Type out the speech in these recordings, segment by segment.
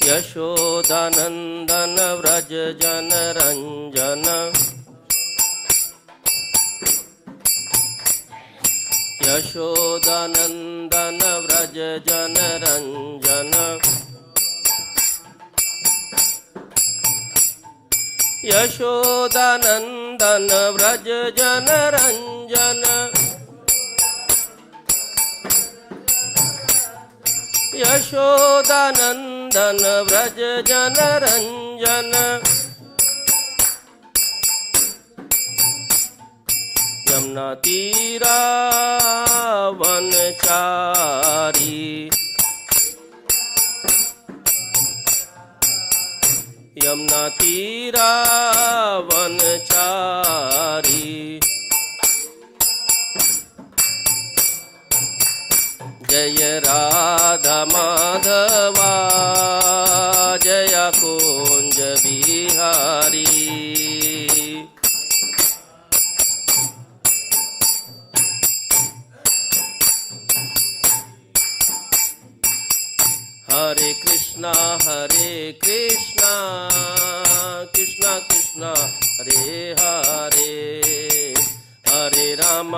यशोदानंदन व्रज जन रंजन यशोदानंदन व्रज जन रंजन यशोदानंदन व्रज जन रंजन यशोदानंदन व्रज जन रंजन यमुना तीरा वनचारी यमुना तीरा वनचारी जय राधा माधवा जय कुंज बिहारी हरे कृष्णा कृष्णा कृष्णा हरे हरे हरे राम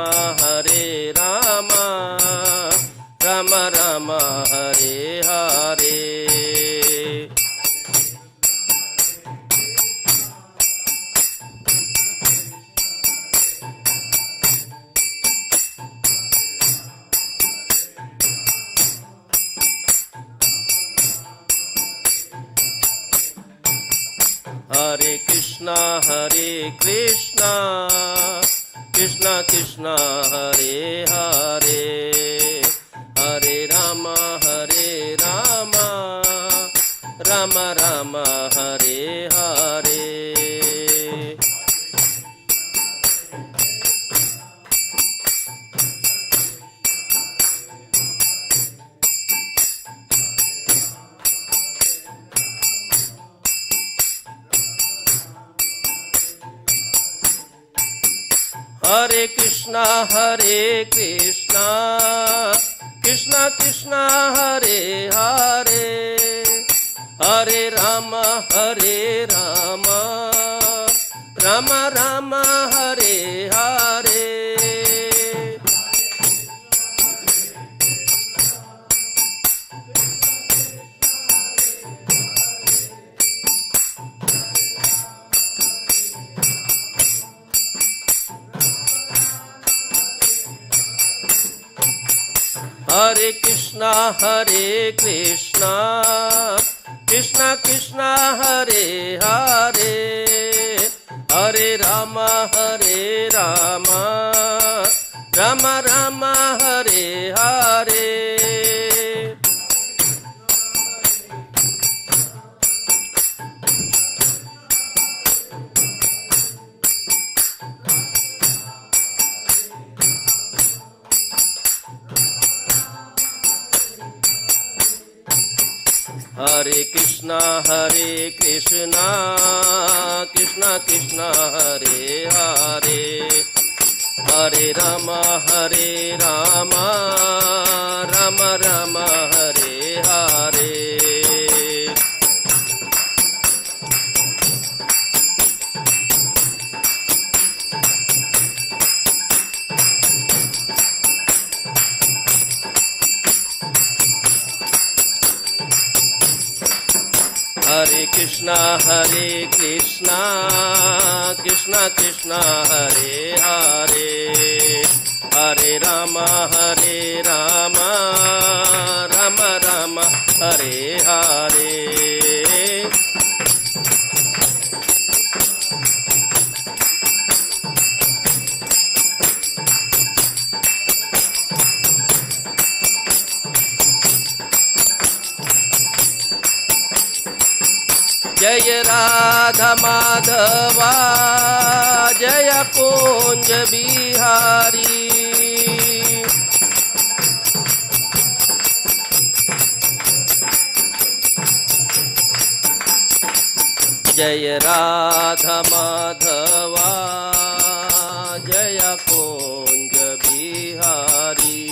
राम राम हरे हरे हरे कृष्णा कृष्णा कृष्णा हरे हरे हरे राम राम राम हरे हरे हरे कृष्णा कृष्णा कृष्णा हरे हरे हरे राम राम राम हरे हरे हरे कृष्णा कृष्णा कृष्णा हरे हरे हरे राम राम राम हरे हरे हरे कृष्णा कृष्णा कृष्णा हरे हरे हरे राम राम राम हरे हरे हरे कृष्णा कृष्णा कृष्णा हरे हरे हरे राम राम राम हरे हरे जय राधा माधवा जय कुंज बिहारी जय राधा माधवा जय कुंज बिहारी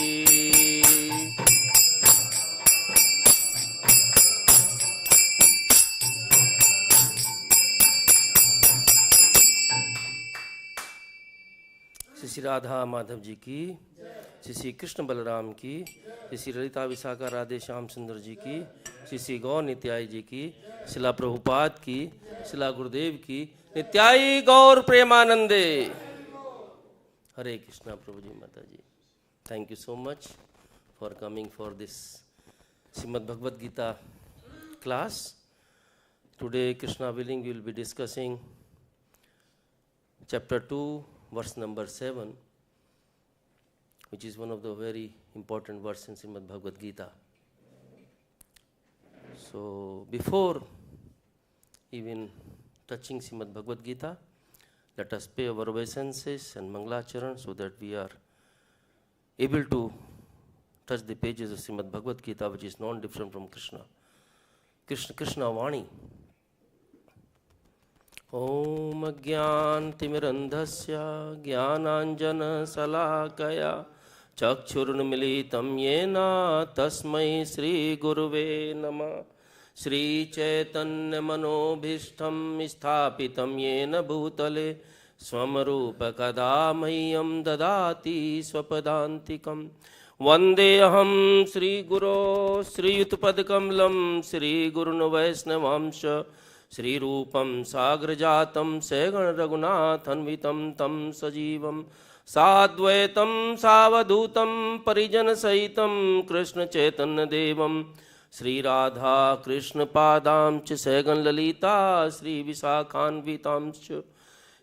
श्री श्री राधा माधव जी की, श्री श्री कृष्ण बलराम की, श्री श्री ललिता विशाखा राधे श्याम सुंदर जी की, श्री श्री गौर नित्याई जी की, शिला प्रभुपाद की, शिला गुरुदेव की, नित्याई गौर प्रेमानंदे। हरे कृष्णा प्रभु जी माता जी। Thank you so much for coming for this Srimad Bhagavad Gita class. Today, Krishna willing, we will be discussing chapter 2, verse number 7, which is one of the very important verses in Srimad Bhagavad Gita. So, before even touching Srimad Bhagavad Gita, let us pay our obeisances and Mangalacharan so that we are able to touch the pages of Srimad Bhagavad Gita, which is non-different from Krishna. Krishna Vani. Om Ajnantimirandhasya Jnananjana Salakaya Chakshurunmilitam Yena Tasmai Sri Guruve Namah. Shri Chaitanya Manobhishtam Sthapitam Yena Bhutale Swamarupa Kadamayyam Dadati Swapadantikam Vandeham Sri Guru Sri Yutpadkamlam Sri Gurunu Vaisnavamsha Sri Rupam Sagrajatam Segan Raghunathanvitam Tam Sajivam Sadvaitam Savadutam Parijana Sahitam Krishna Chaitanya Devam Sri Radha Krishna Padam Ch Segan Lalita Sri Visakhanvitam Ch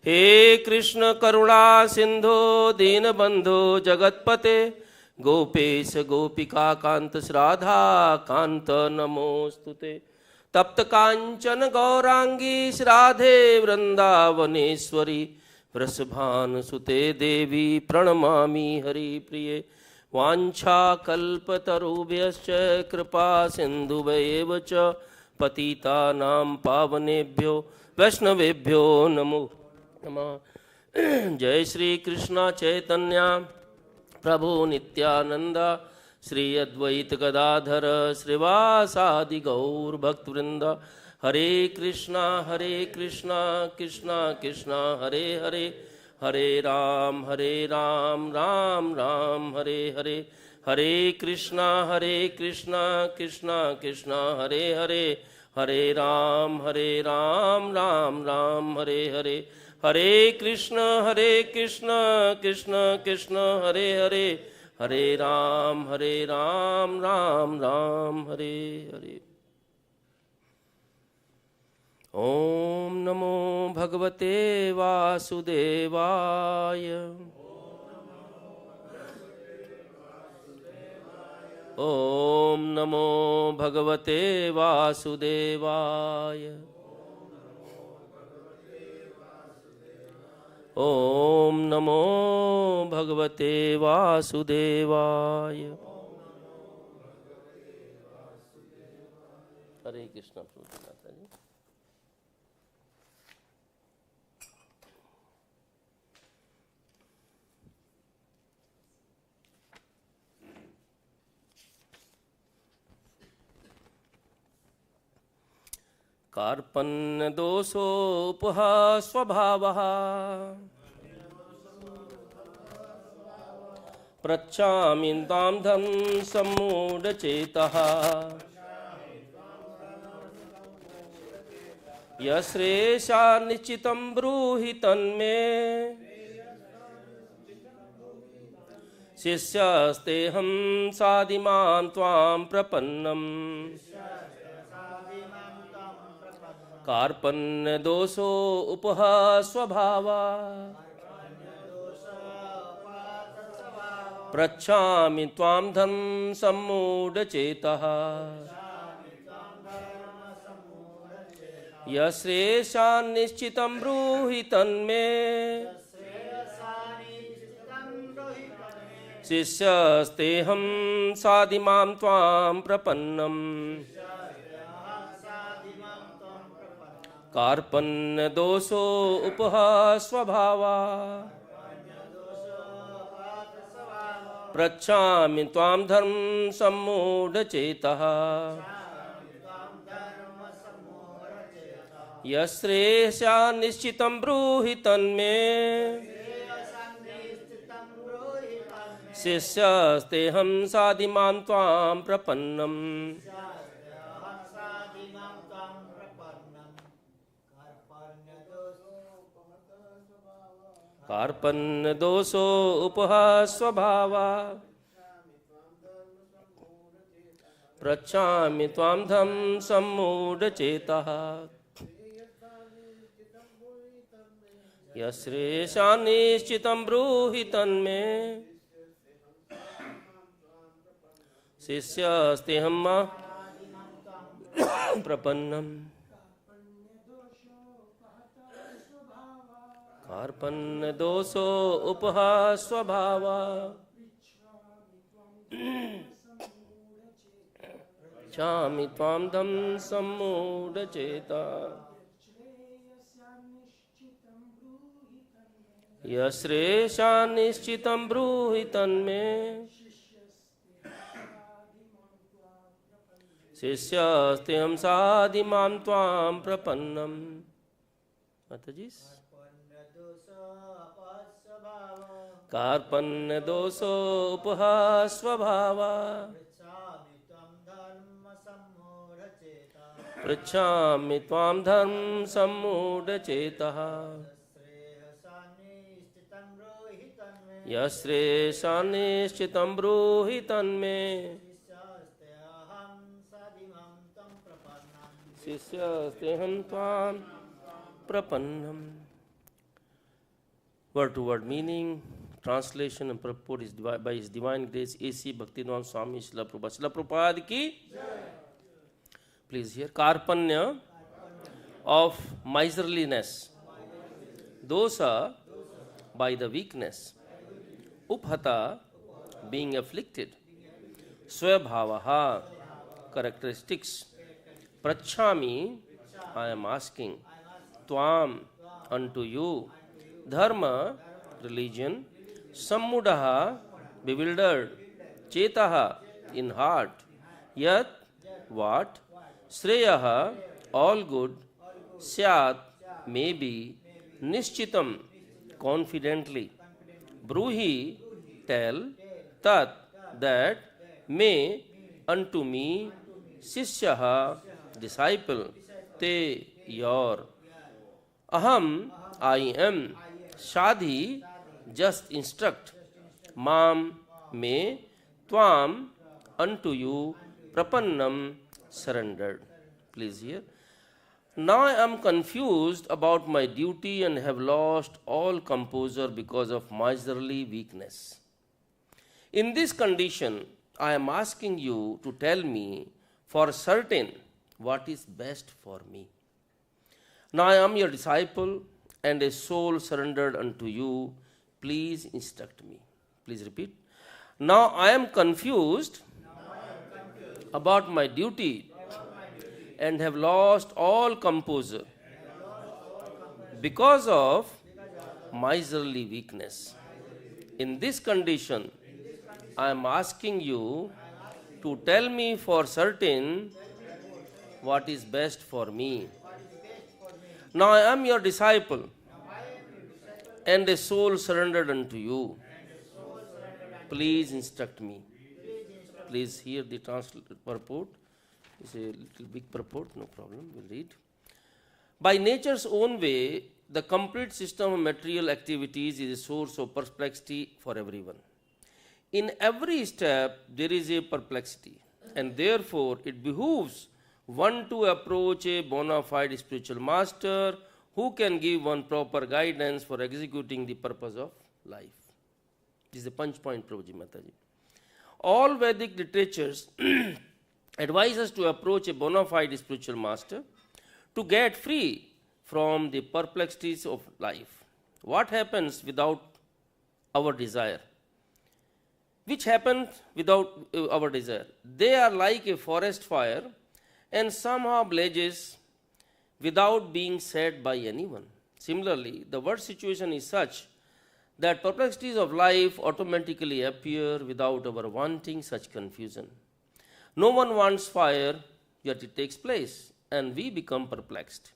हे कृष्ण करुणा सिंधु दीन बंधु जगतपते गोपेश गोपिका कांत श्राधा कांत नमोस्तुते तप्त कांचन गौरांगी श्राधे वृंदावनेश्वरी वृषभान सुते देवी प्रणमामि हरि प्रिये वांछा कल्पतरुभ्यश्च कृपा सिन्धुभ्येव च पतितानां पावनेभ्यो वैष्णवेभ्यो नमो नमः। जय श्री कृष्ण चैतन्य प्रभु नित्यानंद श्री अद्वैत गदाधर श्रीवासादि गौर भक्तवृंद। हरे कृष्णा कृष्णा कृष्णा हरे हरे, हरे राम राम राम हरे हरे। हरे कृष्णा कृष्णा कृष्णा हरे हरे, हरे राम राम राम हरे हरे। हरे कृष्ण कृष्णा कृष्णा हरे हरे, हरे राम राम राम हरे हरे। ओम नमो भगवते वासुदेवाय। ओम नमो भगवते वासुदेवाय। ओम नमो भगवते वासुदेवाय। हरे कृष्ण माता जी। कारपण्य-दोषोपहास्वभावः पृच्छामि त्वां धर्म-सम्मूढचेतः यश्रेषा निश्चितं ब्रूहि तन्मे शिष्यस्तेऽहं शाधिमां त्वां प्रपन्नम्। कारपण्य-दोषोपहास्वभावः पृच्छामि त्वां धर्म-सम्मूढचेतः यश्रेषा निश्चितं ब्रूहि तन्मे शिष्यस्तेऽहं शाधिमां त्वां प्रपन्नम्। कारपण्य-दोषोपहास्वभावः पृच्छामि त्वां धर्म-सम्मूढचेतः यश्रेषा निश्चितं ब्रूहि तन्मे शिष्यस्तेऽहं शाधिमां त्वां प्रपन्नम् कारपण्य-दोषोपहत-स्वभावः पृच्छामि त्वां धर्म-सम्मूढ-चेतः यश्रेषां निश्चितं ब्रूहि तन्मे शिष्यस्तेऽहं प्रपन्नम् कारपण्य-दोषोपहत-स्वभावः पृच्छामि त्वां धर्म-सम्मूढ-चेतः यश्रेषां निश्चितं ब्रूहि तन्मे शिष्यस्तेऽहं शाधिमां त्वां प्रपन्नम्। माताजी कारपण्य-दोषोपहत-स्वभावः पृच्छामि त्वां धर्म-सम्मूढ-चेतः यश्रेषां निश्चितं ब्रूहि तन्मे शिष्यस्तेऽहं त्वां प्रपन्नम्। Word to word meaning, translation and purport is by His Divine Grace A.C. Bhaktivedanta Swami Srila Prabhupada. Srila Prabhupada ki. Please hear. Kārpaṇya of miserliness, doṣa by the weakness, upahata being afflicted, svabhāvaḥ characteristics, pṛcchāmi I am asking, tvām unto you, dharma religion, sammūḍha bewildered, cetah in heart, yat what, śreyaḥ all good, syāt maybe, niścitam confidently, brūhi tell, tat that, may unto me, śiṣyah disciple, te your, aham I am, śādhi just instruct, mam may, tvām unto you, prapannam surrendered. Please hear. Now I am confused about my duty and have lost all composure because of miserly weakness. In this condition, I am asking you to tell me for certain what is best for me. Now I am your disciple and a soul surrendered unto you. Please instruct me. Please repeat. Now I am confused about my duty and have lost all composure because of miserly weakness. In this condition, I am asking you to tell me for certain what is best for me. Now I am your disciple and a soul surrendered unto you. Please instruct me. Please hear the purport. It's a little big purport, no problem, we'll read. By nature's own way, the complete system of material activities is a source of perplexity for everyone. In every step, there is a perplexity, and therefore it behooves one to approach a bona fide spiritual master who can give one proper guidance for executing the purpose of life. This is the punch point, Prabhuji Mataji. All Vedic literatures advise us to approach a bona fide spiritual master to get free from the perplexities of life. What happens without our desire? Which happens without our desire? They are like a forest fire and somehow blazes without being set by anyone. Similarly, the world situation is such that perplexities of life automatically appear without our wanting such confusion. No one wants fire, yet it takes place, and we become perplexed.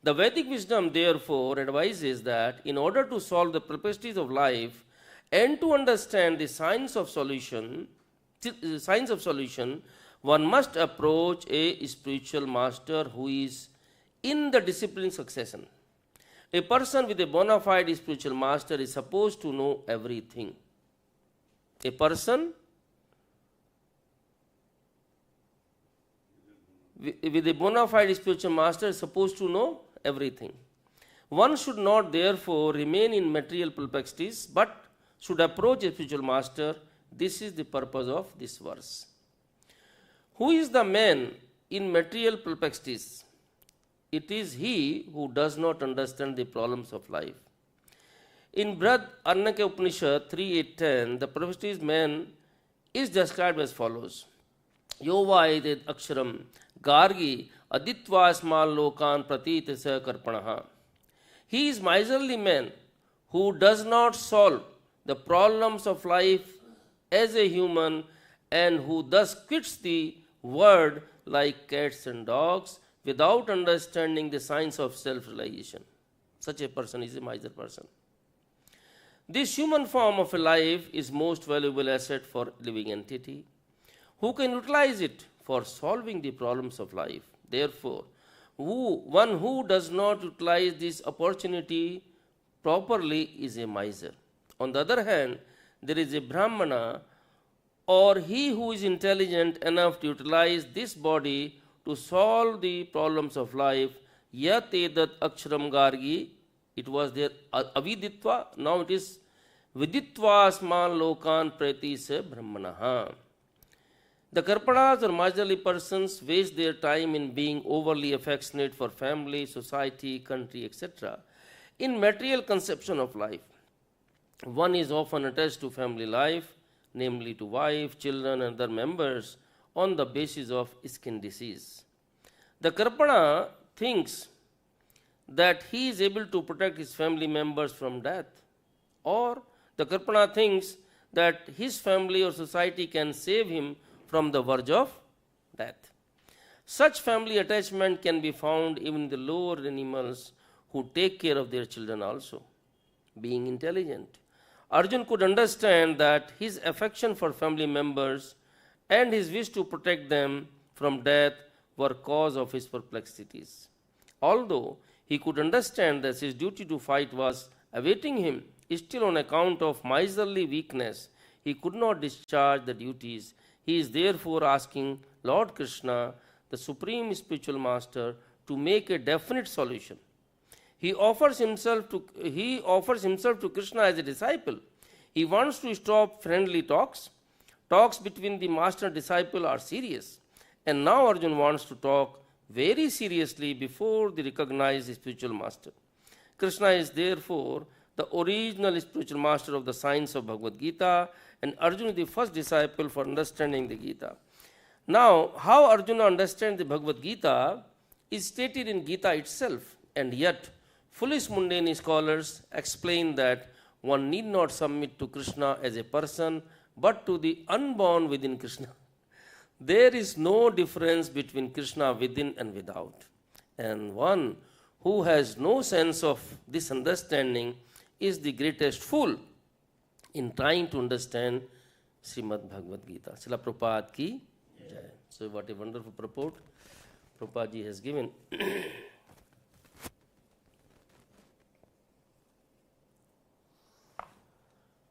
The Vedic wisdom, therefore, advises that in order to solve the perplexities of life And to understand the science of solution, one must approach a spiritual master who is in the discipline succession. A person with a bona fide spiritual master is supposed to know everything. A person with a bona fide spiritual master is supposed to know everything. One should not therefore remain in material perplexities, but should approach a spiritual master. This is the purpose of this verse. Who is the man in material perplexities? It is he who does not understand the problems of life. In Bṛhad-Arṇyaka-Upanishad 3.8.10, the perplexed man is described as follows. Yovaided aksharam gargi aditva smal lokan pratitasa kārpaṇya. He is miserly man who does not solve the problems of life as a human and who thus quits the world like cats and dogs without understanding the science of self-realization. Such a person is a miser person. This human form of a life is most valuable asset for living entity who can utilize it for solving the problems of life. Therefore, one who does not utilize this opportunity properly is a miser. On the other hand, there is a Brahmana, or he who is intelligent enough to utilize this body to solve the problems of life. Yat edat aksharam gargi, it was there aviditva, now it is viditva sman lokan pratisa brahmanaha. The karpanas or miserly persons waste their time in being overly affectionate for family, society, country, etc. in material conception of life. One is often attached to family life, namely to wife, children and other members, on the basis of skin disease. The karpana thinks that he is able to protect his family members from death, or the karpana thinks that his family or society can save him from the verge of death. Such family attachment can be found even in the lower animals who take care of their children also. Being intelligent, Arjuna could understand that his affection for family members and his wish to protect them from death were cause of his perplexities. Although he could understand that his duty to fight was awaiting him, still on account of miserly weakness, he could not discharge the duties. He is therefore asking Lord Krishna, the Supreme Spiritual Master, to make a definite solution. He offers himself to Krishna as a disciple. He wants to stop friendly talks. Talks between the master and disciple are serious. And now Arjuna wants to talk very seriously before the recognized spiritual master. Krishna is therefore the original spiritual master of the science of Bhagavad Gita, and Arjuna is the first disciple for understanding the Gita. Now, how Arjuna understands the Bhagavad Gita is stated in Gita itself, and yet foolish mundane scholars explain that one need not submit to Krishna as a person, but to the unborn within Krishna. There is no difference between Krishna within and without. And one who has no sense of this understanding is the greatest fool in trying to understand Srimad Bhagavad Gita. Srila Prabhupada ki jai. So what a wonderful purport Prabhupada ji has given.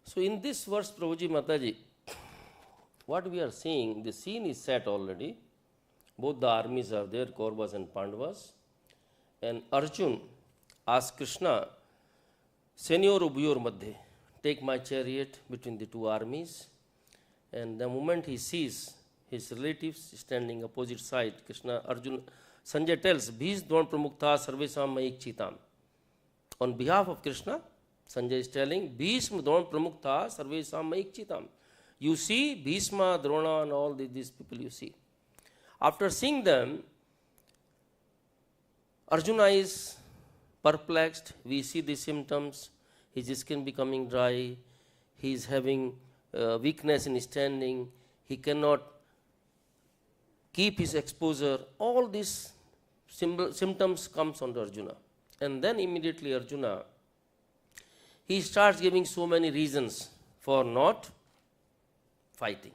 So in this verse, Prabhuji Mataji, what we are seeing, the scene is set already. Both the armies are there, Kauravas and Pandavas. And Arjuna asked Krishna, Senyor ubhyor madhye, take my chariot between the two armies. And the moment he sees his relatives standing opposite side, Sanjay tells, niścitam. On behalf of Krishna, Sanjay is telling, Bhishma Dron Pramukta Sarvesam Niścitam. You see Bhishma, Drona and all these people you see. After seeing them, Arjuna is perplexed. We see the symptoms. His skin becoming dry. He is having weakness in standing. He cannot keep his exposure. All these symptoms comes on Arjuna. And then immediately Arjuna, he starts giving so many reasons for not fighting.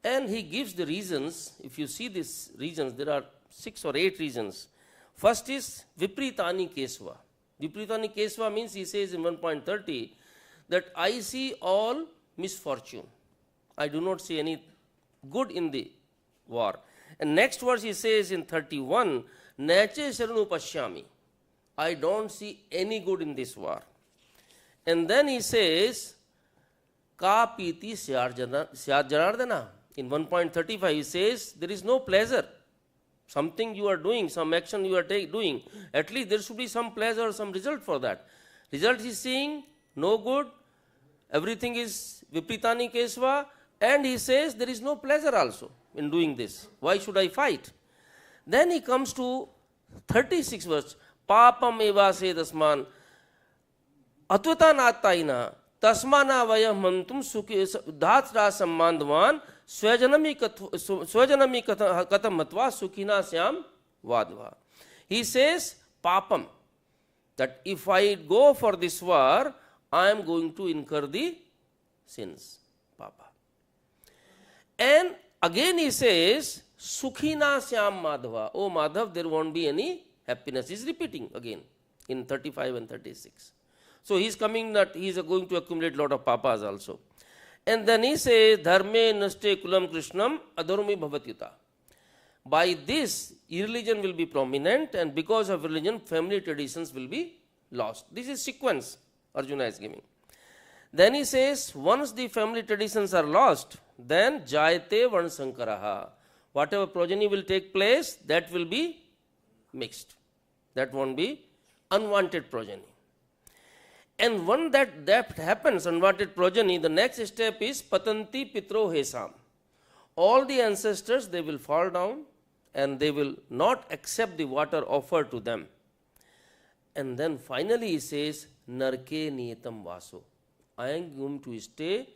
And he gives the reasons. If you see these reasons, there are 6 or 8 reasons. First is vipritani kesva. Vipritani kesva means, he says in 1.30 that I see all misfortune. I do not see any good in the war. And next verse he says in 31, nache sharanu pṛcchāmi. I don't see any good in this war. And then he says, ka piti syāt janardana. In 1.35 he says, there is no pleasure. Something you are doing, some action you are doing, at least there should be some pleasure, some result for that. Result he is seeing, no good, everything is vipritani kesva, and he says there is no pleasure also in doing this. Why should I fight? Then he comes to 36 verse, papam eva se dasman atvatanattaina tasmana vayam mantum dhatra sammandvan swajanami katam matva sukhina syām vadva. He says papam, that if I go for this war, I am going to incur the sins, papa. And again he says sukhina syām madhava. Oh Madhav, there won't be any happiness. He is repeating again in 35 and 36. So he is coming that he is going to accumulate lot of papas also. And then he says, dharme naste kulam krishnam adharmi bhavatyuta. By this, irreligion will be prominent, and because of religion, family traditions will be lost. This is sequence Arjuna is giving. Then he says, once the family traditions are lost, then jayate vansankaraha. Whatever progeny will take place, that will be mixed. That won't be unwanted progeny. And when that happens, unwanted progeny, the next step is patanti pitro hesam. All the ancestors, they will fall down and they will not accept the water offered to them. And then finally he says, narke niyatam vaso. I am going to stay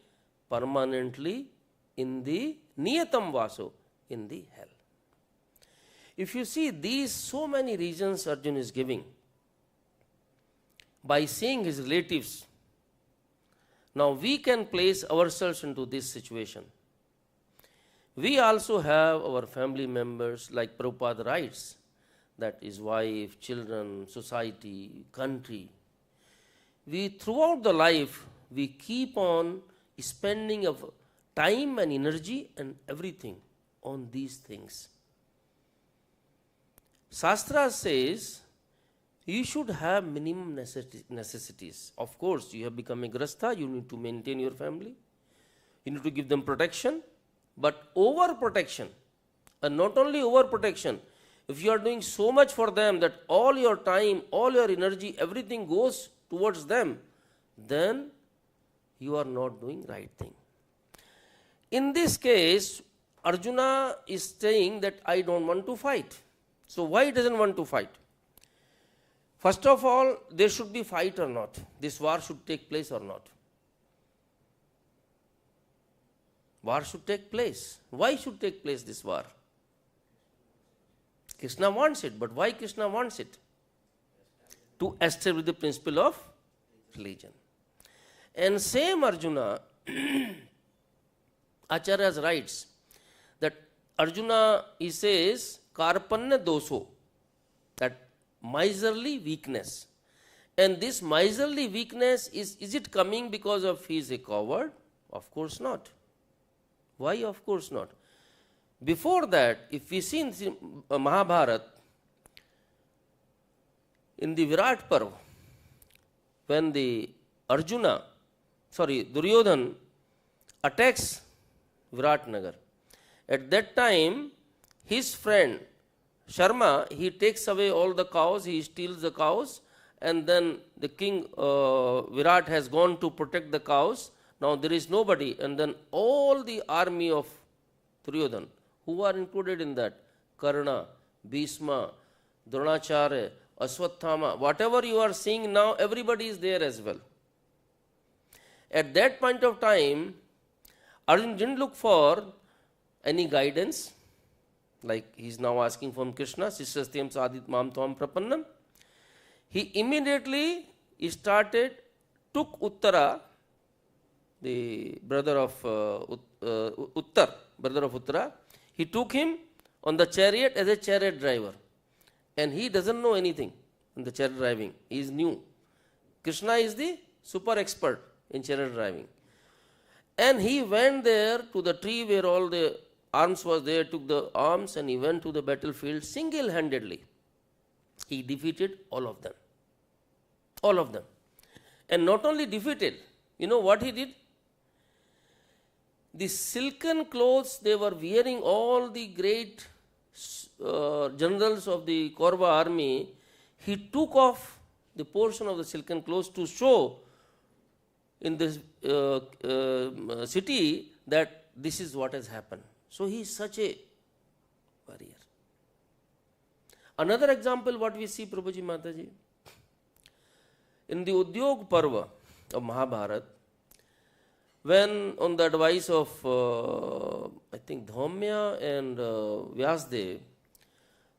permanently in the niyatam vaso, in the hell. If you see these so many reasons Arjuna is giving, by seeing his relatives, now we can place ourselves into this situation. We also have our family members, like Prabhupada writes, that is wife, children, society, country. We throughout the life, we keep on spending of time and energy and everything on these things. Shastra says, you should have minimum necessities. Of course, you have become a grastha, you need to maintain your family. You need to give them protection. But overprotection, and not only overprotection, if you are doing so much for them that all your time, all your energy, everything goes towards them, then you are not doing right thing. In this case, Arjuna is saying that I don't want to fight. So why he doesn't want to fight? First of all, there should be fight or not. This war should take place or not. War should take place. Why should take place this war? Krishna wants it, but why Krishna wants it? To establish the principle of religion. And same Arjuna, Acharya writes that Arjuna, he says, kārpaṇya-doṣo, that miserly weakness. And this miserly weakness, is it coming because of he is a coward? Of course not. Why of course not? Before that, if we see in Mahabharata, in the Virat Parv, when the Duryodhan attacks Virat Nagar, at that time his friend Sharma, he takes away all the cows, he steals the cows, and then the king Virat has gone to protect the cows. Now there is nobody, and then all the army of Duryodhan, who are included in that, Karna, Bhishma, Dronacharya, Ashwathama, whatever you are seeing now, everybody is there as well. At that point of time, Arjuna didn't look for any guidance, like he is now asking from Krishna, śiṣyas śādhi tvām prapannam. He immediately took Uttara the brother of Uttar, brother of Uttara, he took him on the chariot as a chariot driver. And he doesn't know anything in the chariot driving. He is new. Krishna is the super expert in chariot driving. And he went there to the tree where all the arms was there, took the arms, and he went to the battlefield single-handedly. He defeated all of them. All of them. And not only defeated, you know what he did? The silken clothes they were wearing, all the great generals of the Kaurava army, he took off the portion of the silken clothes to show in this city that this is what has happened. So he is such a warrior. Another example what we see, Prabhuji Mataji, in the Udyog Parva of Mahabharata, when on the advice of I think Dhaumya and Vyasdev,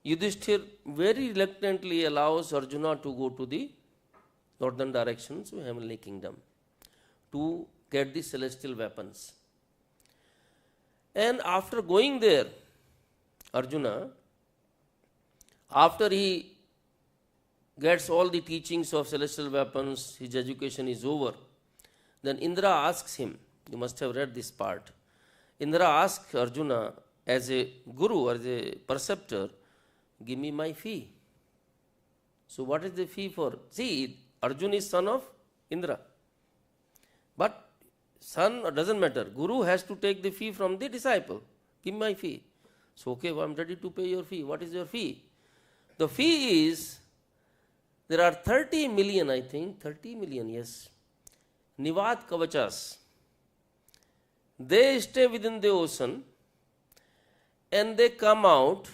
Yudhishthir very reluctantly allows Arjuna to go to the northern direction, so heavenly kingdom, to get the celestial weapons. And after going there, Arjuna, after he gets all the teachings of celestial weapons, his education is over, then Indra asks him, you must have read this part, Indra asks Arjuna as a guru, as a preceptor, give me my fee. So what is the fee for? See, Arjuna is son of Indra. But son doesn't matter. Guru has to take the fee from the disciple. Give me my fee. So okay, well, I'm ready to pay your fee. What is your fee? The fee is, there are 30 million, I think, 30 million, yes, Nivat Kavachas. They stay within the ocean and they come out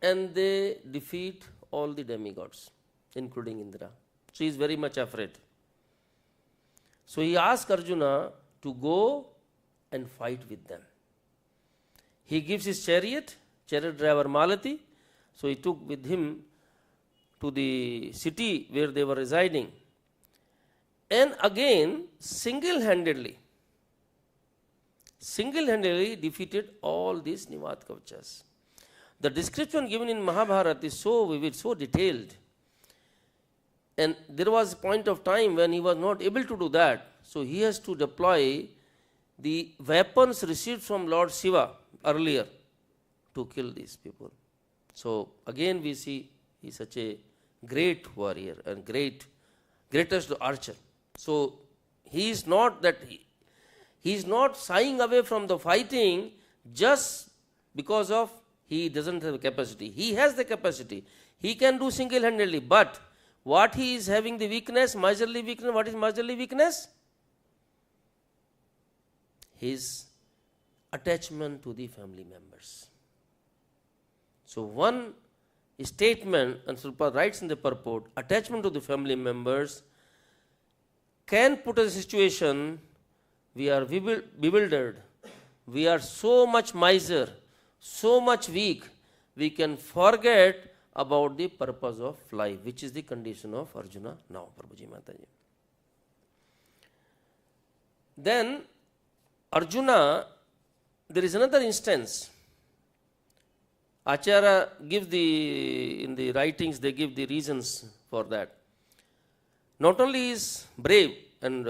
and they defeat all the demigods, including Indra. So he is very much afraid. So he asked Arjuna to go and fight with them. He gives his chariot driver Malati. So he took with him to the city where they were residing. And again, single-handedly defeated all these Nivat Kavachas. The description given in Mahabharata is so vivid, so detailed. And there was a point of time when he was not able to do that. So he has to deploy the weapons received from Lord Shiva earlier to kill these people. So again we see he is such a great warrior and greatest archer. So he is not that he is not shying away from the fighting just because of he doesn't have the capacity. He has the capacity. He can do single-handedly. But what he is having the weakness, miserly weakness, what is miserly weakness? His attachment to the family members. So one statement, and Srila writes in the purport, attachment to the family members can put us in a situation we are bewildered, we are so much miser, so much weak, we can forget about the purpose of life, which is the condition of Arjuna now, Prabhuji Mataji. Then Arjuna, there is another instance. Acharya gives in the writings, they give the reasons for that. Not only is brave and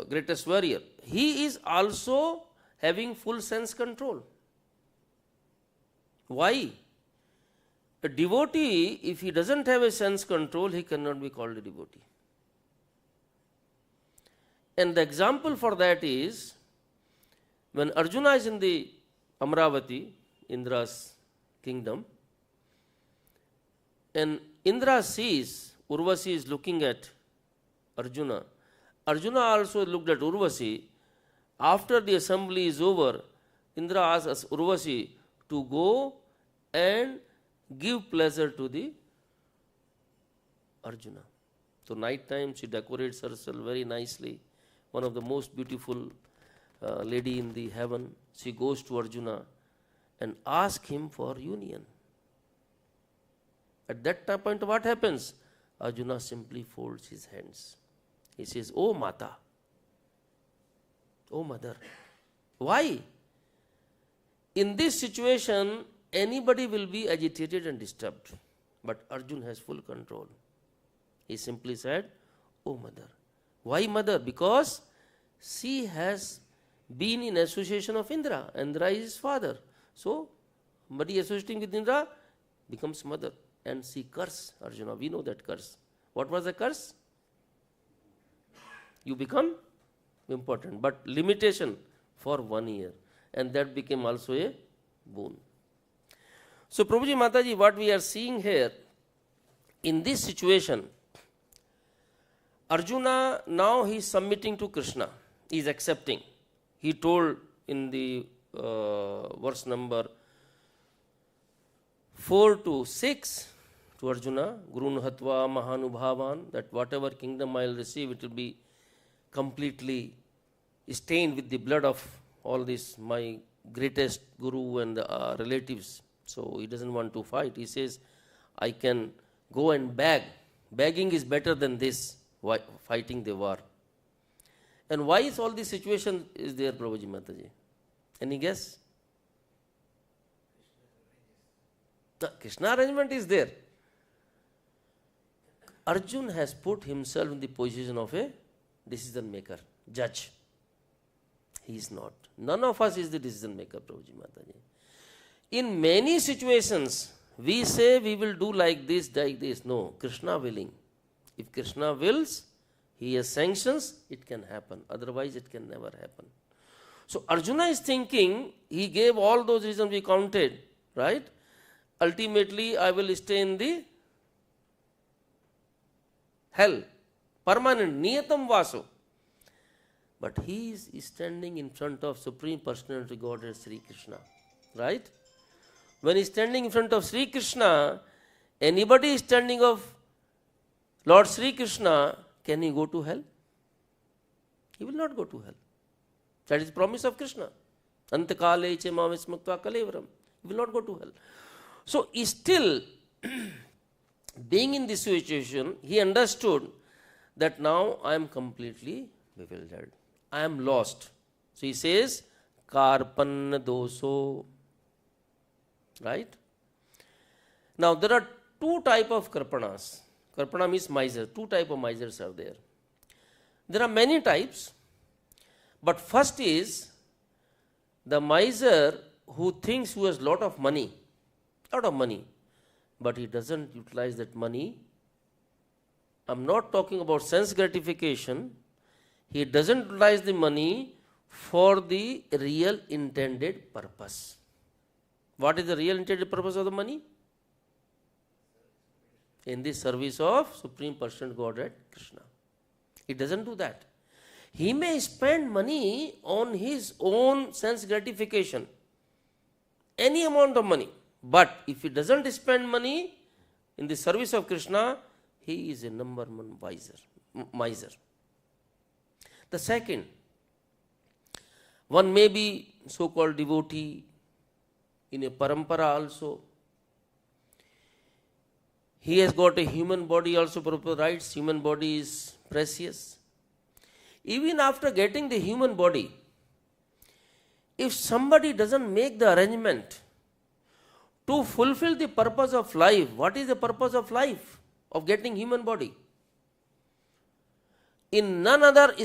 greatest warrior, he is also having full sense control. Why? A devotee, if he doesn't have a sense control, he cannot be called a devotee. And the example for that is, when Arjuna is in the Amravati, Indra's kingdom, and Indra sees Urvasi is looking at Arjuna. Arjuna also looked at Urvasi. After the assembly is over, Indra asks Urvasi to go and give pleasure to the Arjuna. So night time she decorates herself very nicely. One of the most beautiful lady in the heaven. She goes to Arjuna and asks him for union. At that point what happens? Arjuna simply folds his hands. He says, "Oh Mata, Oh mother. Why? In this situation, anybody will be agitated and disturbed. But Arjuna has full control. He simply said, oh mother. Why mother? Because she has been in association of Indra. Indra is his father. So, somebody associating with Indra becomes mother. And she curse Arjuna. We know that curse. What was the curse? You become important. But limitation for 1 year. And that became also a boon. So, Prabhuji Mataji, what we are seeing here, in this situation, Arjuna, now he is submitting to Krishna. He is accepting. He told in the verse number 4 to 6 to Arjuna, Gurun Hatva Mahanubhavan, that whatever kingdom I will receive, it will be completely stained with the blood of all this, my greatest guru and relatives. So he doesn't want to fight. He says, I can go and beg. Begging is better than this, fighting the war. And why is all this situation is there, Prabhuji Mataji? Any guess? The Krishna arrangement is there. Arjuna has put himself in the position of a decision maker, judge. He is not. None of us is the decision maker, Prabhuji Mataji. In many situations, we say we will do like this, like this. No, Krishna willing. If Krishna wills, he has sanctions, it can happen. Otherwise, it can never happen. So, Arjuna is thinking, he gave all those reasons we counted, right? Ultimately, I will stay in the hell, permanent, niyatam vaso. But he is standing in front of Supreme Personality Godhead Sri Krishna, right? When he is standing in front of Sri Krishna, anybody is standing of Lord Sri Krishna, can he go to hell? He will not go to hell. That is promise of Krishna. Antakale che mamismuktva kalevaram. He will not go to hell. So, still, being in this situation, he understood that now I am completely bewildered. I am lost. So, he says, kārpaṇya-doṣo. Right? Now, there are two types of karpanas. Karpana means miser. Two types of misers are there. There are many types. But first is the miser who thinks he has lot of money, but he doesn't utilize that money. I'm not talking about sense gratification. He doesn't utilize the money for the real intended purpose. What is the real intended purpose of the money? In the service of Supreme Personality Godhead Krishna. He doesn't do that. He may spend money on his own sense gratification, any amount of money. But if he doesn't spend money in the service of Krishna, he is a number one miser. The second, one may be so-called devotee in a parampara also. He has got a human body also, proper rights. Human body is precious. Even after getting the human body, if somebody doesn't make the arrangement to fulfill the purpose of life, what is the purpose of life? Of getting human body? In none other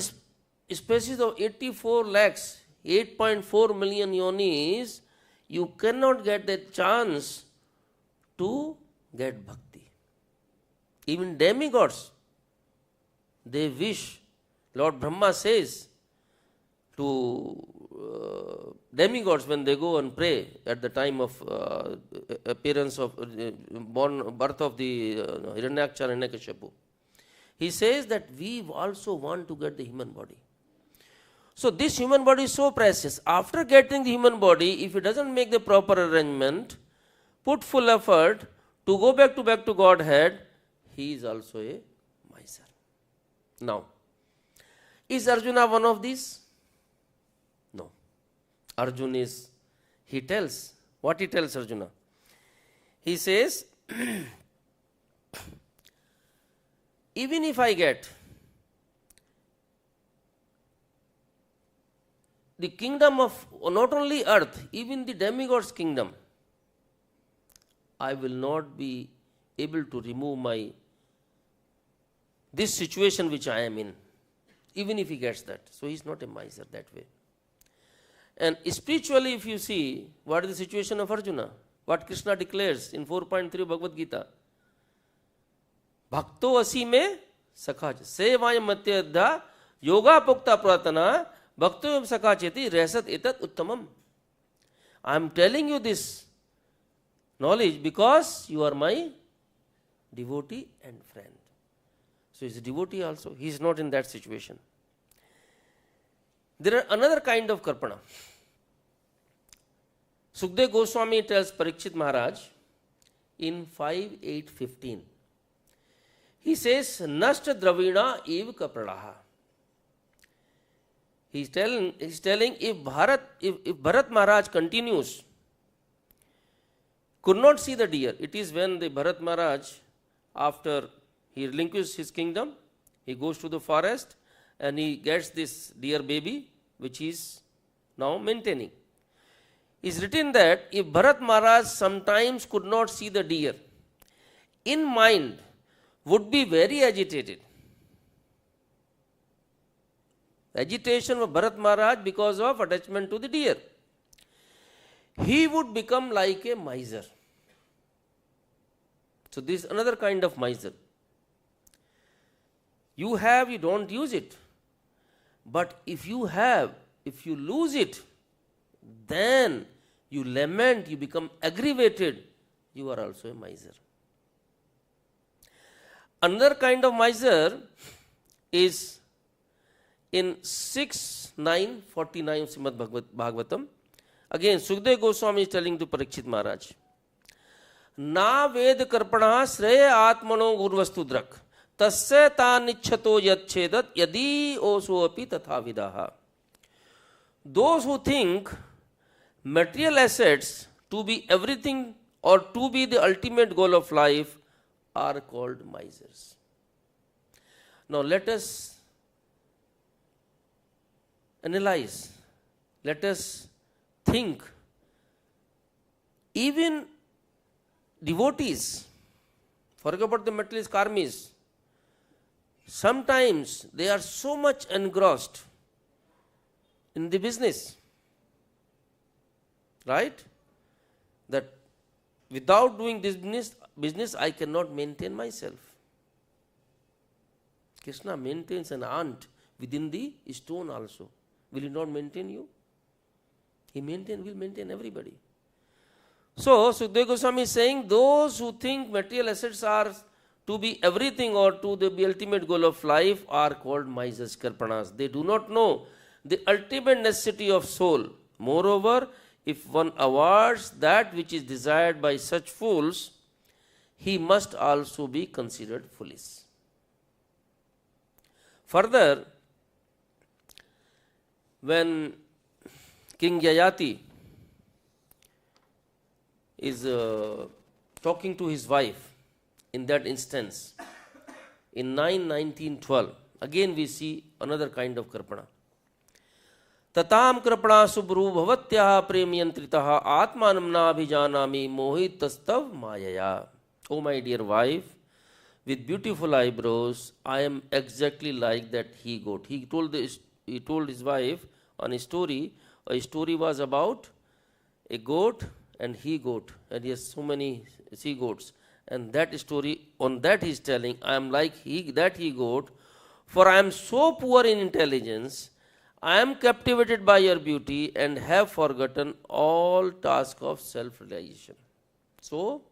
species of 84 lakhs, 8.4 million yonis, you cannot get the chance to get bhakti. Even demigods, they wish. Lord Brahma says to demigods when they go and pray at the time of appearance of birth of the Hiranyaksha and Hiranyakashipu, he says that we also want to get the human body. So this human body is so precious. After getting the human body, if he doesn't make the proper arrangement, put full effort to go back to Godhead, he is also a miser. Now, is Arjuna one of these? No. Arjuna is, he tells, what he tells Arjuna? He says, even if I get the kingdom of not only earth, even the demigod's kingdom, I will not be able to remove this situation which I am in, even if he gets that. So he is not a miser that way. And spiritually, if you see, what is the situation of Arjuna? What Krishna declares in 4.3 Bhagavad Gita? Bhakto asi me sakha sevayam matyadha yoga pukta pratana bhakto sakha cheti resat etat uttamam. I am telling you this knowledge because you are my devotee and friend. So he is a devotee also. He is not in that situation. There are another kind of karpana. Sukdev Goswami tells Parikshit Maharaj in 5.8.15. He says, Nashta dravina ev kapradaha. He is telling if Bharat Maharaj continues, could not see the deer. It is when the Bharat Maharaj, after he relinquishes his kingdom, he goes to the forest and he gets this deer baby, which he is now maintaining. It is written that if Bharat Maharaj sometimes could not see the deer, in mind would be very agitated. Agitation of Bharat Maharaj because of attachment to the deer. He would become like a miser. So this is another kind of miser. You have, you don't use it. But if you have, if you lose it, then you lament, you become aggravated, you are also a miser. Another kind of miser is in 6.9.49 Srimad Bhagavatam. Again, Sukdev Goswami is telling to Parikshit Maharaj, Na ved karpana śreya atmano gurvastu drak tasya ta nicchato yat chedat yadi oso api tatha vidaha. Those who think material assets to be everything or to be the ultimate goal of life are called misers. Now let us analyze, let us think. Even devotees, forget about the materialist karmis, sometimes they are so much engrossed in the business, right, that without doing this business I cannot maintain myself. Krishna maintains an ant within the stone also. Will he not maintain you? He will maintain everybody. So, Sukdev Goswami is saying, those who think material assets are to be everything or to the ultimate goal of life are called misers, karpanas. They do not know the ultimate necessity of soul. Moreover, if one awards that which is desired by such fools, he must also be considered foolish. Further, when King Yayati is talking to his wife in that instance, in 9.19.12, again we see another kind of karpana. Tatam krapana subru bhavatyaha premyantritaha atmanam na abhijanami mohitastav mayaya. Oh my dear wife, with beautiful eyebrows, I am exactly like that he-goat. He told his wife on a story. A story was about a goat and he-goat, and he has so many she-goats. And that story, on that he is telling, I am like that he-goat, for I am so poor in intelligence, I am captivated by your beauty and have forgotten all task of self-realization. So,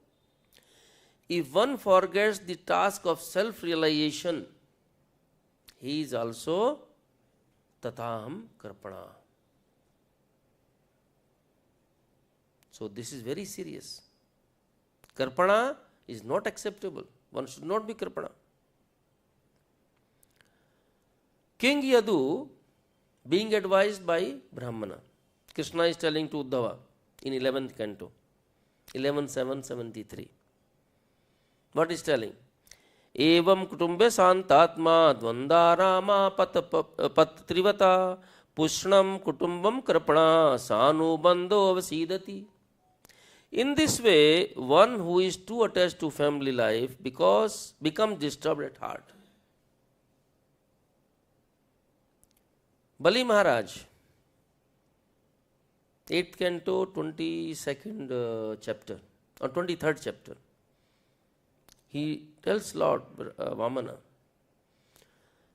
if one forgets the task of self-realization, he is also tatham karpana. So this is very serious. Karpana is not acceptable. One should not be karpana. King Yadu, being advised by Brahmana, Krishna is telling to Uddhava in 11th canto, 11.7.73. What is telling? एवं कुटुंबे शांतात्मा द्वंद्वारामा पत त्रिवता पुष्णम कुटुंबम कृपणा सानुबंधो अवसीदति. In this way, one who is too attached to family life becomes disturbed at heart. Bali Maharaj, 8th canto, 22nd chapter, or 23rd chapter, he tells Lord Vamana,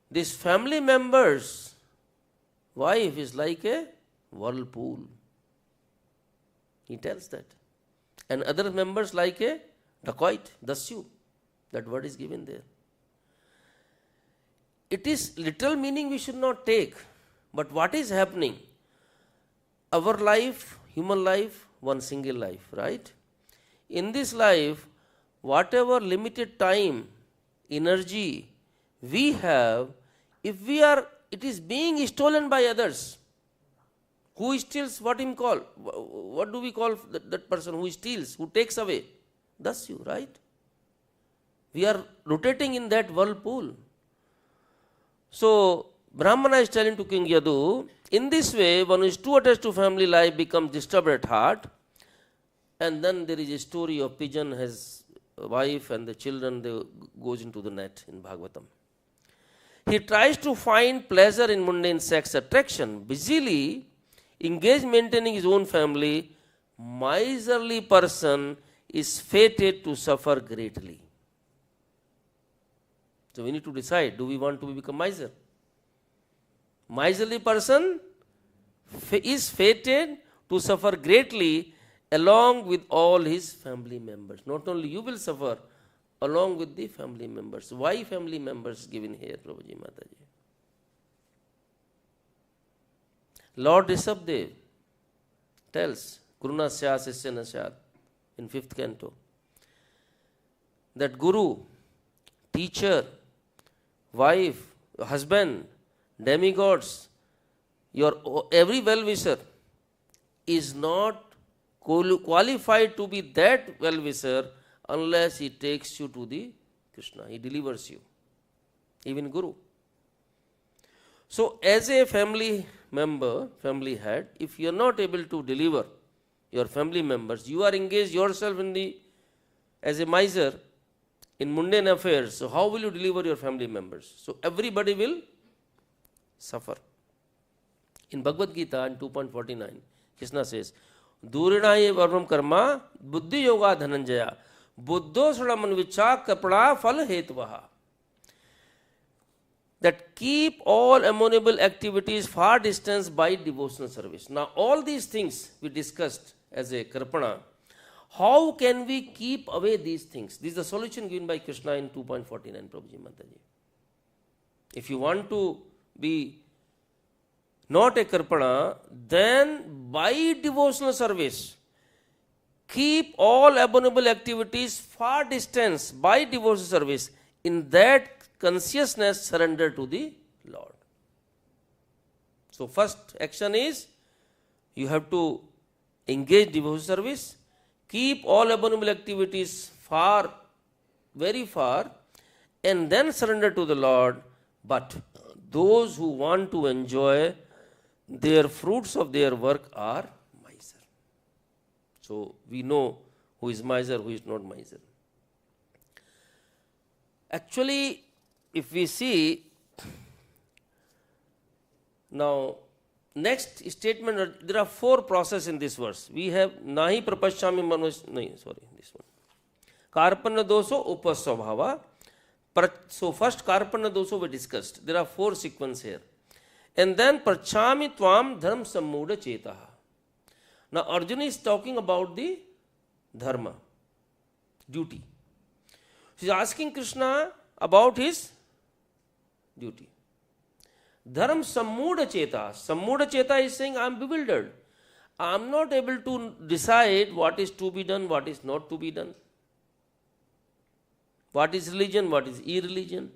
this family member's wife is like a whirlpool. He tells that. And other members like a dacoit, dasyu. That word is given there. It is literal meaning we should not take. But what is happening? Our life, human life, one single life, right? In this life, whatever limited time, energy we have, it is being stolen by others. Who steals? What him call? What do we call that person who steals, who takes away? Thus you, right? We are rotating in that whirlpool. So, Brahmana is telling to King Yadu, in this way, one who is too attached to family life becomes disturbed at heart. And then there is a story of pigeon has a wife and the children, they goes into the net in Bhagavatam. He tries to find pleasure in mundane sex attraction, busily engaged maintaining his own family. Miserly person is fated to suffer greatly. So we need to decide, do we want to become miser? Miserly person is fated to suffer greatly along with all his family members. Not only you will suffer, along with the family members. Why family members given here, Prabhuji Mataji? Lord Rishabdev tells, Guruna Sya Sisya Syāt, in 5th canto, that Guru, teacher, wife, husband, demigods, your every well-wisher is not qualified to be that well-wisher unless he takes you to the Krishna. He delivers you. Even Guru. So as a family member, family head, if you are not able to deliver your family members, you are engaged yourself as a miser in mundane affairs. So how will you deliver your family members? So everybody will suffer. In Bhagavad Gita in 2.49, Krishna says, Durinaye varvam karma buddhi yoga dhananjaya buddho sraman vicha kapra fal hetvaha. That keep all abominable activities far distance by devotional service. Now all these things we discussed as a karpana, how can we keep away these things? This is the solution given by Krishna in 2.49, Prabhuji Mataji. If you want to be not a karpana, then by devotional service, keep all abominable activities far distance by devotional service. In that consciousness, surrender to the Lord. So first action is, you have to engage devotional service, keep all abominable activities far, very far, and then surrender to the Lord. But those who want to enjoy their fruits of their work are miser. So we know who is miser, who is not miser. Actually, if we see now, next statement, there are 4 processes in this verse. We have nahi pṛcchāmi manush, this one. kārpaṇya-doṣopahata-svabhāvaḥ. So first kārpaṇya-doṣa we discussed. There are 4 sequences here. And then pṛcchāmi tvām dharma-sammūḍha-cetāḥ. Now Arjuna is talking about the dharma, duty. He is asking Krishna about his duty. Dharma-sammūḍha-cetāḥ. Sammūḍha-cetāḥ is saying, I am bewildered. I am not able to decide what is to be done, what is not to be done. What is religion, what is irreligion.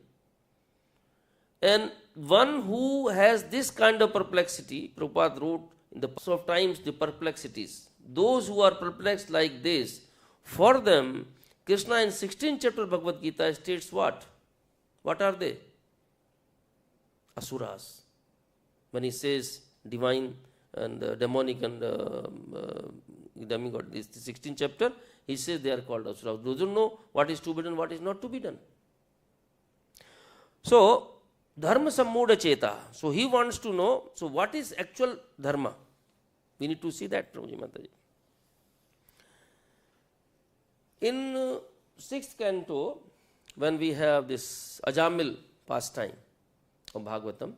And one who has this kind of perplexity, Prabhupada wrote in the past of times the perplexities. Those who are perplexed like this, for them, Krishna in 16th chapter Bhagavad Gita states what? What are they? Asuras. When he says divine and demonic and demigod, this 16th chapter, he says they are called asuras. Those who know what is to be done, what is not to be done. So, dharma-sammūḍha-cetāḥ. So, he wants to know, so what is actual dharma? We need to see that, Prabhuji Mataji. In 6th canto, when we have this Ajamil pastime of Bhagavatam,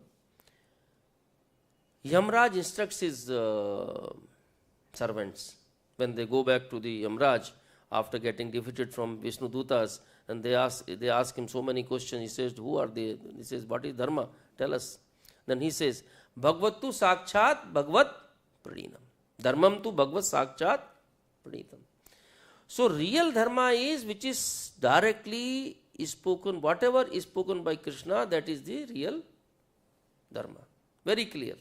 Yamraj instructs his servants when they go back to the Yamraj after getting defeated from Vishnu Dutas, and they ask him so many questions. He says, who are they? He says, what is dharma? Tell us. Then he says, Bhagavatu Sakshat Bhagavat Pradinam. Dharmam tu Bhagavat Sakshat Praditam. So real dharma is which is directly spoken, whatever is spoken by Krishna, that is the real dharma. Very clear.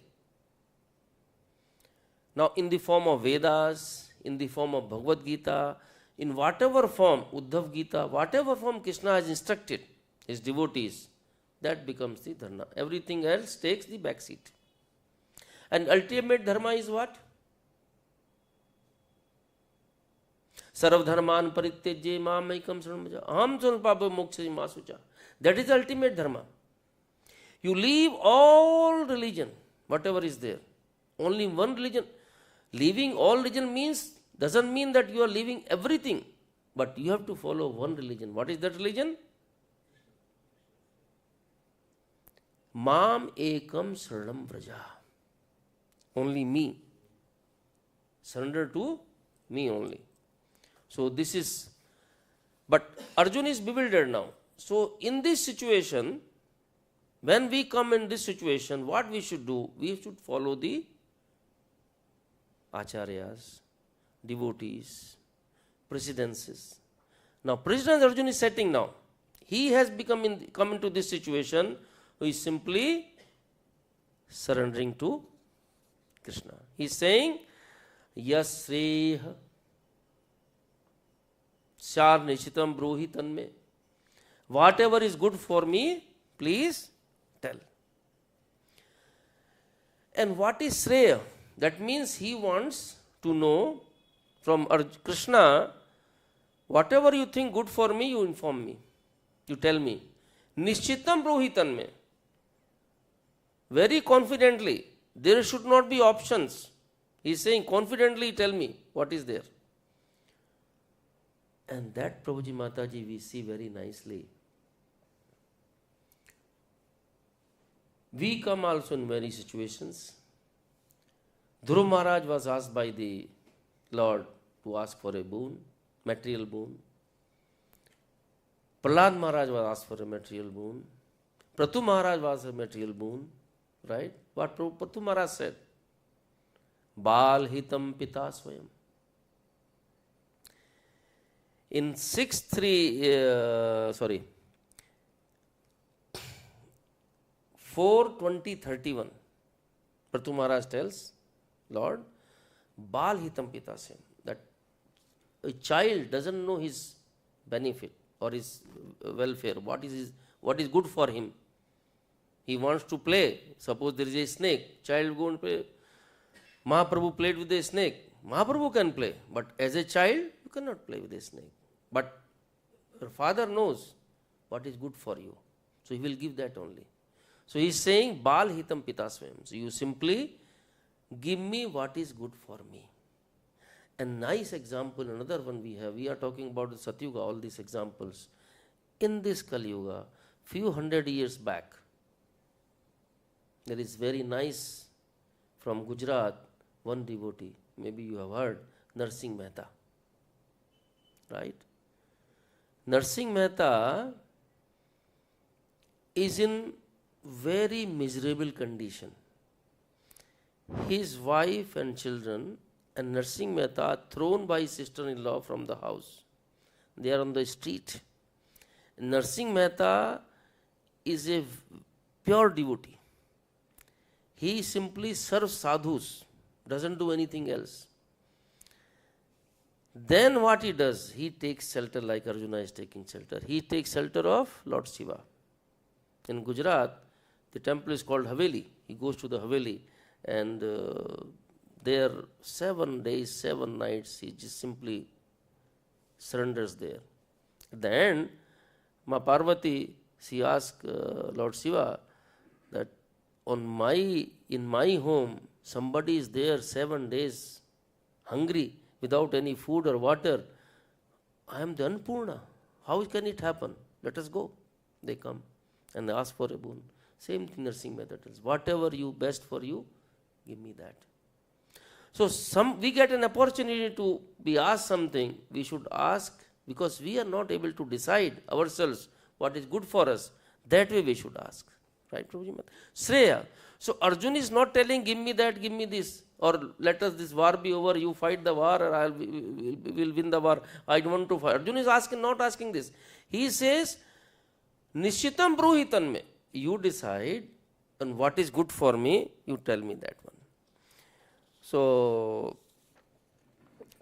Now in the form of Vedas, in the form of Bhagavad Gita, in whatever form, Uddhav Gita, whatever form Krishna has instructed his devotees, that becomes the dharma. Everything else takes the back seat. And ultimate dharma is what? Sarv dharman parityajya mam ekam saranam vraja aham sarvapapa mokshaye ma sucha. That is the ultimate dharma. You leave all religion, whatever is there. Only one religion. Leaving all religion doesn't mean that you are leaving everything, but you have to follow one religion. What is that religion? Mam ekam saranam vraja. Only me. Surrender to me only. So this is, but Arjuna is bewildered now. So in this situation, when we come in this situation, what we should do? We should follow the acharyas, devotees, precedences. Now precedence Arjuna is setting now. He has come into this situation who is simply surrendering to Krishna. He is saying, Yas śreyaḥ syān niścitam brūhi tanme. Whatever is good for me, please tell. And what is śreyaḥ? That means he wants to know from Krishna, whatever you think good for me, you inform me. You tell me. Niścitam brūhi tanme. Very confidently. There should not be options. He is saying, confidently tell me what is there. And that, Prabhuji Mataji, we see very nicely. We come also in many situations. Dhruv Maharaj was asked by the Lord to ask for a boon, material boon. Prahlad Maharaj was asked for a material boon. Prithu Maharaj was a material boon. Right? What Prithu Maharaj said? Bal hitam pita swayam. In 4:20:31, Prithu Maharaj tells Lord, Bal hitam pita swayam, that a child doesn't know his benefit or his welfare, what is good for him. He wants to play. Suppose there is a snake, child go and play. Mahaprabhu played with a snake. Mahaprabhu can play, but as a child, you cannot play with a snake. But your father knows what is good for you. So he will give that only. So he is saying, Bal hitam pita swayam. So you simply give me what is good for me. A nice example, another one we have. We are talking about the Satyuga, all these examples. In this Kali Yuga, few hundred years back, there is very nice from Gujarat, one devotee, maybe you have heard, Narsingh Mehta. Right? Narsingh Mehta is in very miserable condition. His wife and children and Narsingh Mehta are thrown by his sister-in-law from the house. They are on the street. Narsingh Mehta is a pure devotee. He simply serves sadhus, doesn't do anything else. Then what he does? He takes shelter like Arjuna is taking shelter. He takes shelter of Lord Shiva. In Gujarat, the temple is called Haveli. He goes to the Haveli, and there 7 days, 7 nights, he just simply surrenders there. At the end, Ma Parvati, she asked Lord Shiva that in my home, somebody is there 7 days hungry without any food or water. I am the Annapurna. How can it happen? Let us go. They come and they ask for a boon. Same thing Narasimha tells. Whatever you best for you, give me that. So we get an opportunity to be asked something, we should ask, because we are not able to decide ourselves what is good for us. That way we should ask. Right, Prabhuji? Śreyaḥ. So Arjuna is not telling, give me that, give me this, or let us this war be over, you fight the war, or will win the war. I don't want to fight. Arjuna is not asking this. He says, niścitam brūhi tanme. You decide on what is good for me, you tell me that one. So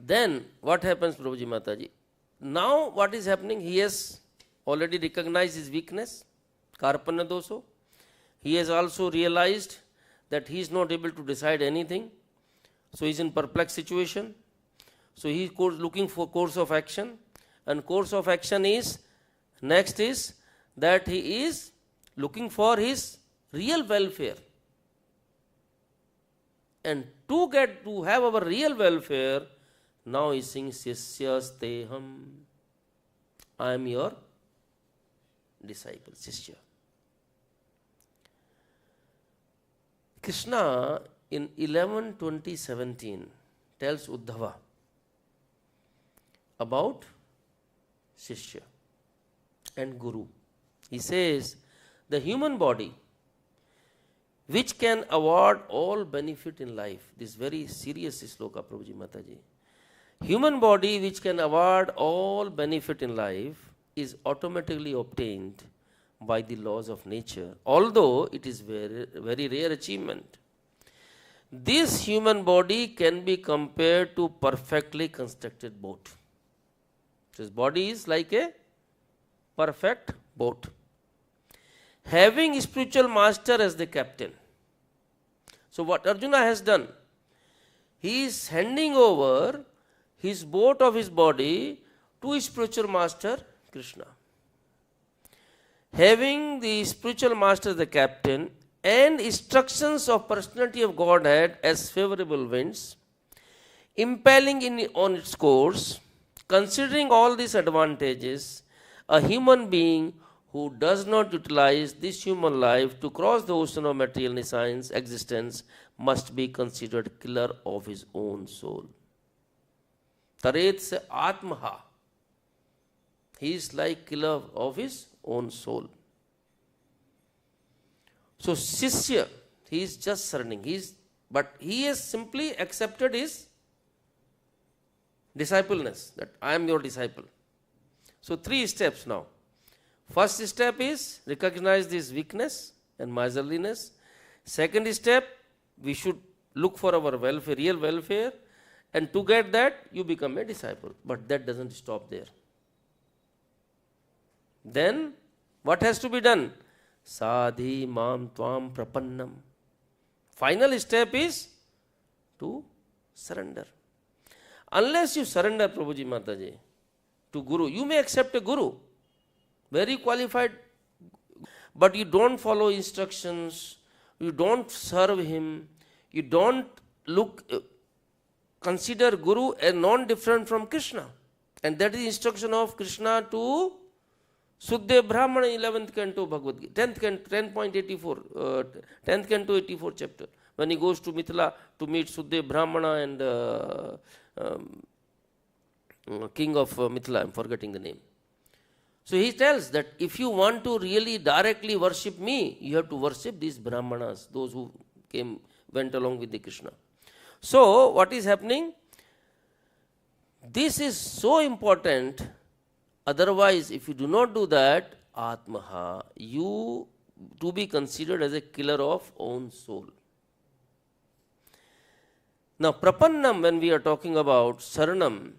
then what happens, Prabhuji Mataji? Now what is happening? He has already recognized his weakness, kārpaṇya-doṣo. He has also realized that he is not able to decide anything. So he is in perplexed situation. So he is looking for course of action. And course of action is, next is that he is looking for his real welfare. And to have our real welfare, now he sings śiṣyas teham. I am your disciple, śiṣyah. Krishna in 11:20:17 tells Uddhava about Shishya and Guru. He says, the human body which can award all benefit in life. This very serious sloka, Prabhuji Mataji. Human body which can award all benefit in life is automatically obtained by the laws of nature, although it is very, very rare achievement. This human body can be compared to perfectly constructed boat. This body is like a perfect boat, having spiritual master as the captain. So what Arjuna has done, he is handing over his boat of his body to his spiritual master Krishna. Having the spiritual master as the captain and instructions of personality of Godhead as favorable winds, impelling on its course, considering all these advantages, a human being who does not utilize this human life to cross the ocean of material science existence must be considered killer of his own soul. Taret se atmaha. He is like killer of his own soul. So śiṣyah, he is just surrendering. But he has simply accepted his discipleness, that I am your disciple. So 3 steps now. First step is recognize this weakness and miserliness. Second step, we should look for our welfare, real welfare, and to get that, you become a disciple. But that doesn't stop there. Then, what has to be done? Śādhi mam tvām prapannam. Final step is to surrender. Unless you surrender, Prabhuji Mataji, to Guru, you may accept a Guru, very qualified, but you don't follow instructions, you don't serve him, you don't consider Guru as non-different from Krishna. And that is the instruction of Krishna to Sukhdev Brahmana, 11th canto Bhagavad Gita, 10.84, 10th canto 84 chapter. When he goes to Mithila to meet Sukhdev Brahmana and king of Mithila, I'm forgetting the name. So he tells that if you want to really directly worship me, you have to worship these Brahmanas, those who went along with the Krishna. So what is happening? This is so important. Otherwise, if you do not do that, atmaha, you to be considered as a killer of own soul. Now, prapannam, when we are talking about saranam,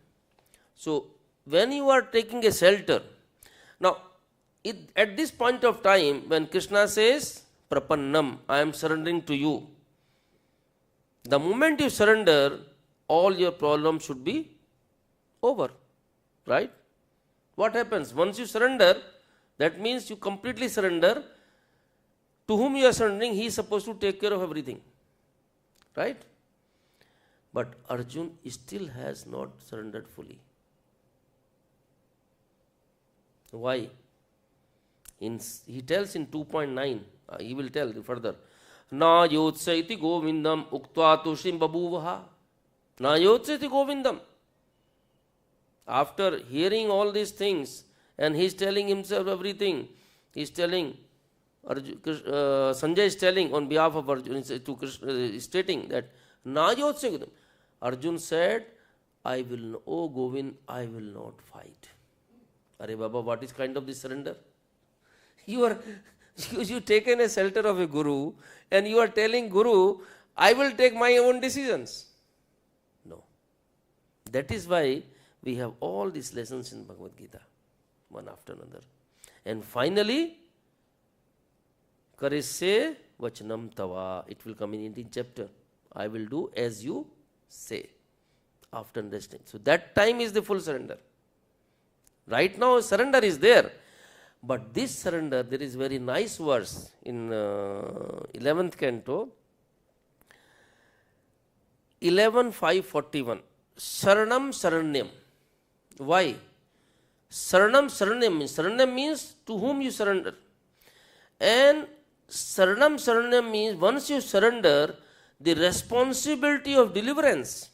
So, when you are taking a shelter, now at this point of time when Krishna says, prapannam, I am surrendering to you. The moment you surrender, all your problems should be over, right? What happens? Once you surrender, that means you completely surrender. To whom you are surrendering, he is supposed to take care of everything, right? But Arjun still has not surrendered fully. Why? He tells in 2.9, he will tell further, Na yotsa iti govindam uktva tushim babhuvaha. Na yotsa iti govindam. After hearing all these things, and he is telling himself everything, he is telling, Sanjay is telling on behalf of Arjun, to Krishna, stating that, Na yotsa govindam. Arjun said, I will, oh Govind, I will not fight. Are Baba, what is kind of this surrender? You taken a shelter of a guru and you are telling Guru, I will take my own decisions. No. That is why we have all these lessons in Bhagavad Gita, one after another. And finally, Karisye vachanam tava. It will come in 18th chapter. I will do as you say. After understanding. So that time is the full surrender. Right now surrender is there. But this surrender, there is very nice verse in 11th canto, 11.5.41. Saranam saranyam. Why? Saranam means to whom you surrender. And saranam means once you surrender, the responsibility of deliverance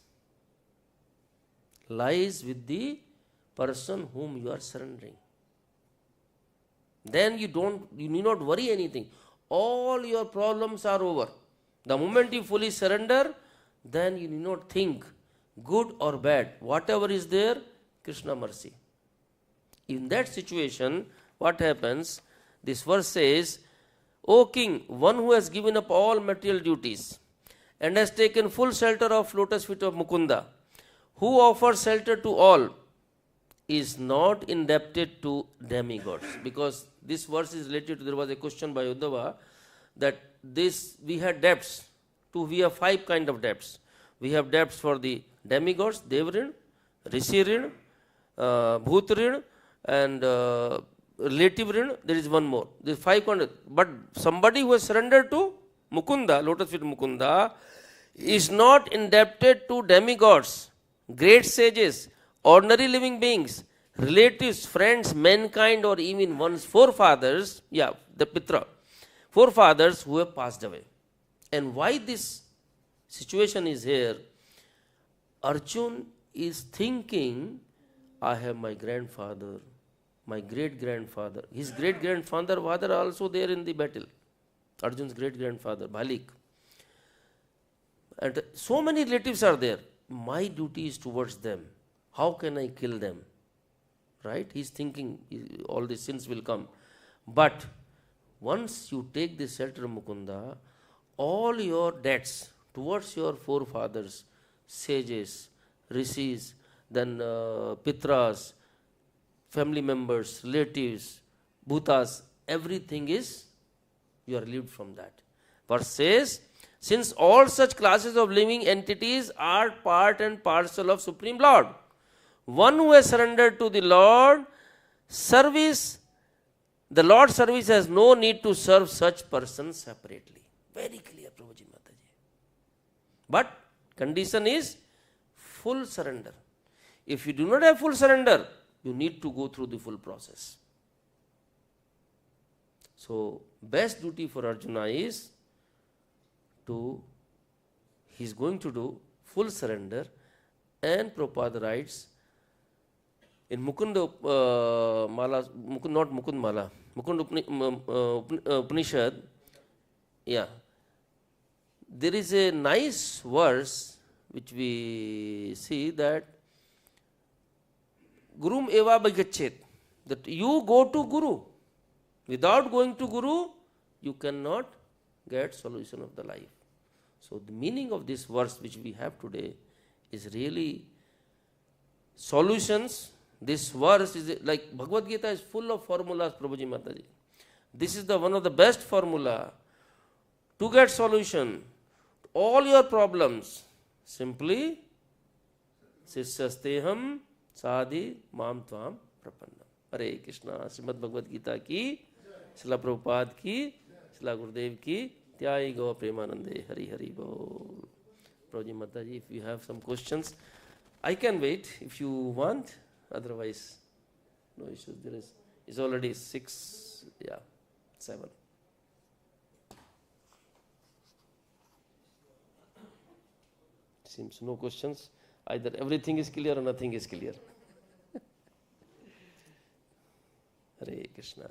lies with the person whom you are surrendering. Then you need not worry anything. All your problems are over. The moment you fully surrender, then you need not think good or bad. Whatever is there, Krishna mercy. In that situation, what happens? This verse says, O king, one who has given up all material duties and has taken full shelter of lotus feet of Mukunda, who offers shelter to all, is not indebted to demigods. Because this verse is related to, there was a question by Uddhava that we had debts. We have 5 kind of debts. We have debts for the demigods, Devrin, Rishirin, Bhutrin, and relative rin. There is one more. There is 5 kind of, but somebody who has surrendered to Mukunda, lotus feet Mukunda, is not indebted to demigods, great sages, ordinary living beings, relatives, friends, mankind, or even one's forefathers, the Pitra, forefathers who have passed away. And why this situation is here? Arjun is thinking, I have my grandfather, my great-grandfather, his great-grandfather father also there in the battle, Arjun's great-grandfather, Bhalik. And so many relatives are there. My duty is towards them. How can I kill them? Right? He is thinking all these sins will come. But once you take the shelter of Mukunda, all your debts towards your forefathers, sages, rishis, then pitras, family members, relatives, bhutas, everything is, you are relieved from that. Verse says, since all such classes of living entities are part and parcel of Supreme Lord, one who has surrendered to the Lord service, the Lord's service has no need to serve such persons separately. Very clear, Prabhuji Mataji. But condition is full surrender. If you do not have full surrender, you need to go through the full process. So, best duty for Arjuna is he is going to do full surrender, and Prabhupada writes, in Mukunda Mala, not Mukund Mala, Mukund Upanishad, there is a nice verse which we see that Gurum eva bhagachet, that you go to Guru. Without going to Guru, you cannot get solution of the life. So the meaning of this verse which we have today is really solutions. This verse is like Bhagavad Gita is full of formulas, Prabhuji Mataji. This is the one of the best formula to get solution to all your problems. Simply śiṣyasteham śādhi mam tvām prapannam. Hare Krishna. Srimad Bhagavad Gita ki, Srila Prabhupada ki, Srila Gurudev ki, Tyai Go Premanande. Hari Hari Bol. Prabhuji Mataji, if you have some questions, I can wait if you want. Otherwise, no issues. There is, it's already 6, 7. Seems no questions. Either everything is clear or nothing is clear. Hare Krishna.